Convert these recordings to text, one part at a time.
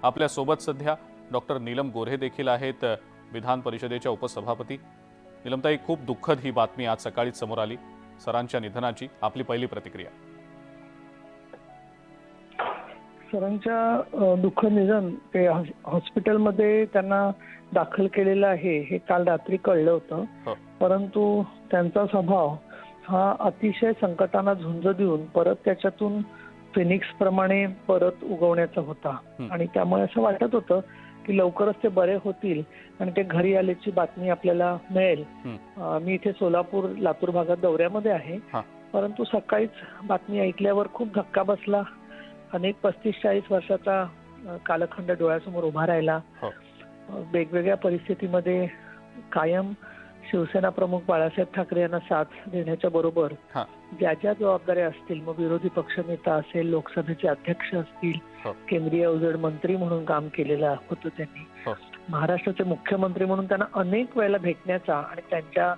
आपल्या सोबत सध्या डॉक्टर नीलम गोऱ्हे देखील आहेत, विधान परिषदेच्या उपसभापती। नीलमताई, खूप दुःखद ही बातमी आज सकाळीच समोर आली, सरांच्या निधनाची। आपली पहिली प्रतिक्रिया। सरांच्या दुःखद निधन ते हॉस्पिटलमध्ये त्यांना दाखल केलेलं आहे हे काल रात्री कळलं होतं। परंतु त्यांचा स्वभाव हा अतिशय संकटांना झुंज देऊन परत त्याच्यातून फिनिक्स प्रमाणे परत उगवण्याचा होता आणि त्यामुळे असं वाटत होतं की लवकरच ते बरे होतील आणि ते घरी आल्याची बातमी आपल्याला मिळेल। मी इथे सोलापूर लातूर भागात दौऱ्यामध्ये आहे, परंतु सकाळीच बातमी ऐकल्यावर खूप धक्का बसला। अनेक 35-40 वर्षाचा कालखंड डोळ्यासमोर उभा राहिला। वेगवेगळ्या परिस्थितीमध्ये कायम शिवसेना प्रमुख बाळासाहेब ठाकरे यांना साथ देण्याच्या बरोबर ज्या ज्या जबाबदाऱ्या असतील, मग विरोधी पक्षनेता असेल, लोकसभेचे अध्यक्ष असतील, केंद्रीय अवजड मंत्री म्हणून काम केलेलं होतं त्यांनी, महाराष्ट्राचे मुख्यमंत्री म्हणून त्यांना अनेक वेळेला भेटण्याचा आणि त्यांच्या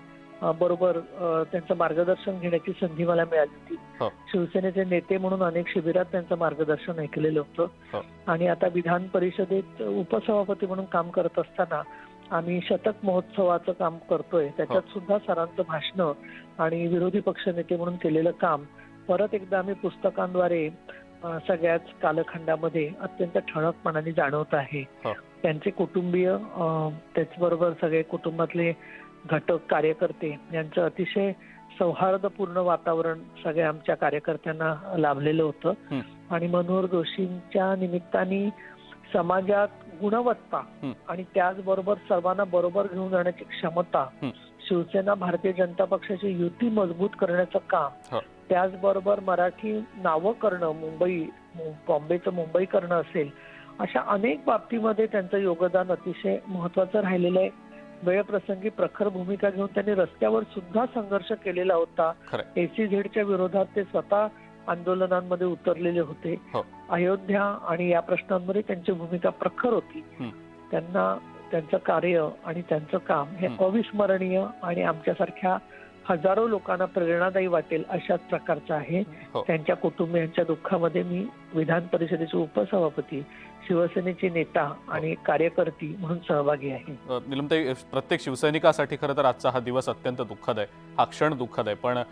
बरोबर त्यांचं मार्गदर्शन घेण्याची संधी मला मिळाली होती। शिवसेनेचे नेते म्हणून अनेक शिबिरात त्यांचं मार्गदर्शन ऐकलेलं होतं आणि आता विधान परिषदेत उपसभापती म्हणून काम करत असताना आम्ही शतक महोत्सवाचं काम करतोय, त्याच्यात सुद्धा सरांचं भाषण आणि विरोधी पक्षनेते म्हणून केलेलं काम परत एकदा आम्ही पुस्तकांद्वारे सगळ्याच कालखंडामध्ये अत्यंत ठळकपणाने जाणवत आहे। त्यांचे कुटुंबीय, त्याचबरोबर सगळे कुटुंबातले घटक, कार्यकर्ते यांचं अतिशय सौहार्दपूर्ण वातावरण सगळ्या आमच्या कार्यकर्त्यांना लाभलेलं होतं आणि मनोहर जोशींच्या निमित्ताने समाजात गुणवत्ता आणि त्याचबरोबर सर्वांना बरोबर घेऊन जाण्याची क्षमता, शिवसेना भारतीय जनता पक्षाची युती मजबूत करण्याचं काम, त्याचबरोबर मराठी नावं करणं, बॉम्बेचं मुंबई करणं असेल, अशा अनेक बाबतीमध्ये त्यांचं योगदान अतिशय महत्वाचं राहिलेलं आहे। वेळप्रसंगी प्रखर भूमिका घेऊन त्यांनी रस्त्यावर सुद्धा संघर्ष केलेला होता। एसीझेडच्या विरोधात ते स्वतः आंदोलनांमध्ये उतरलेले होते। अयोध्या आणि या प्रश्नांमध्ये त्यांची भूमिका प्रखर होती। त्यांना त्यांचं कार्य आणि त्यांचं काम हे अविस्मरणीय आणि आमच्यासारख्या हजारो लोकांना प्रेरणादायी वाटेल अशाच प्रकारचं आहे। त्यांच्या कुटुंबियांच्या दुःखामध्ये मी विधान परिषदेचे उपसभापती, शिवसेनेचे नेता आणि कार्यकर्ती म्हणून सहभागी आहे। नीलमताई, प्रत्येक शिवसैनिकासाठी खरं तर आजचा हा दिवस अत्यंत दुःखद आहे, हा क्षण दुःखद आहे। पण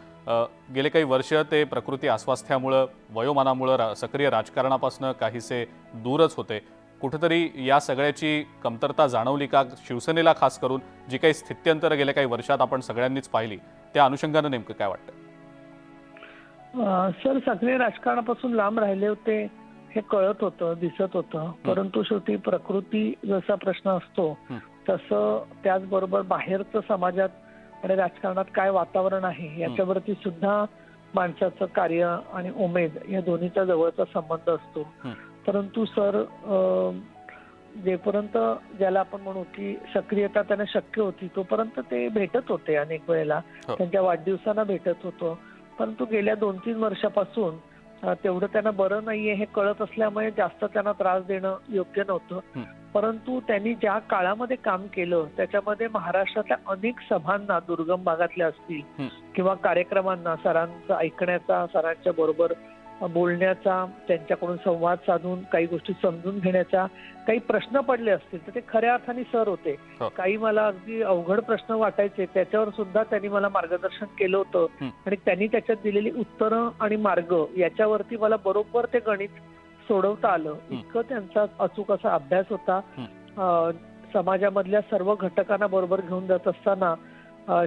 गेले काही वर्ष ते प्रकृती अस्वास्थ्यामुळे, वयोमानामुळे सक्रिय राजकारणापासून काहीसे दूरच होते। कुठेतरी या सगळ्याची कमतरता जाणवली का शिवसेनेला, खास करून जी काही स्थित्यंतर गेल्या काही वर्षात आपण सगळ्यांनीच पाहिली, त्या अनुषंगाने नेमकं काय वाटतं? सर, सगळे राजकारणापासून लांब राहिले होते हे कळत होतं, दिसत होतं, परंतु शेवटी प्रकृती जसा प्रश्न असतो तसं त्याचबरोबर बाहेरचं समाजात आणि राजकारणात काय वातावरण आहे याच्यावरती सुद्धा माणसाचं कार्य आणि उमेद या दोन्हीचा जवळचा संबंध असतो। परंतु सर, जेपर्यंत ज्याला आपण म्हणू की सक्रियता त्यांना शक्य होती तोपर्यंत ते भेटत होते, अनेक वेळेला त्यांच्या वाढदिवसांना भेटत होतो। परंतु गेल्या 2-3 वर्षापासून तेवढं त्यांना बरं नाहीये हे कळत असल्यामुळे जास्त त्यांना त्रास देणं योग्य नव्हतं। परंतु त्यांनी ज्या काळामध्ये काम केलं त्याच्यामध्ये महाराष्ट्रातल्या अनेक सभांना, दुर्गम भागातल्या असतील किंवा कार्यक्रमांना सरांचं ऐकण्याचा, सरांच्या बरोबर बोलण्याचा, त्यांच्याकडून संवाद साधून काही गोष्टी समजून घेण्याचा, काही प्रश्न पडले असतील तर ते खऱ्या अर्थाने सर होते। काही मला अगदी अवघड प्रश्न वाटायचे त्याच्यावर सुद्धा त्यांनी मला मार्गदर्शन केलं होतं आणि त्यांनी त्याच्यात दिलेली उत्तरं आणि मार्ग याच्यावरती मला बरोबर ते गणित सोडवता आलं। इतकं त्यांचा अचूक असा अभ्यास होता। समाजामधल्या सर्व घटकांना बरोबर घेऊन जात असताना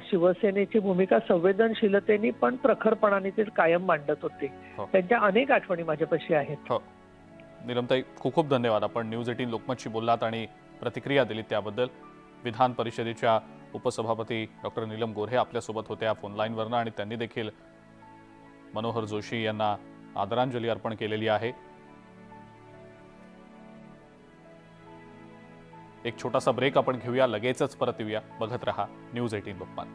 शिवसेनेची भूमिका संवेदनशीलतेने पण प्रखरपणाने ते कायम मांडत होते। त्यांच्या अनेक आठवणी माझ्यापाशी आहेत। नीलमताई, खूप खूप धन्यवाद। आपण न्यूज 18 लोकमतशी बोललात आणि प्रतिक्रिया दिलीत त्याबद्दल। विधान परिषदेच्या उपसभापती डॉक्टर नीलम गोऱ्हे आपल्यासोबत होत्या फोन लाईनवरनं आणि त्यांनी देखील मनोहर जोशी यांना आदरांजली अर्पण केलेली आहे। एक छोटासा ब्रेक आपण घेऊया, लगेचच परत येऊया। बघत रहा न्यूज 18 लोकमत।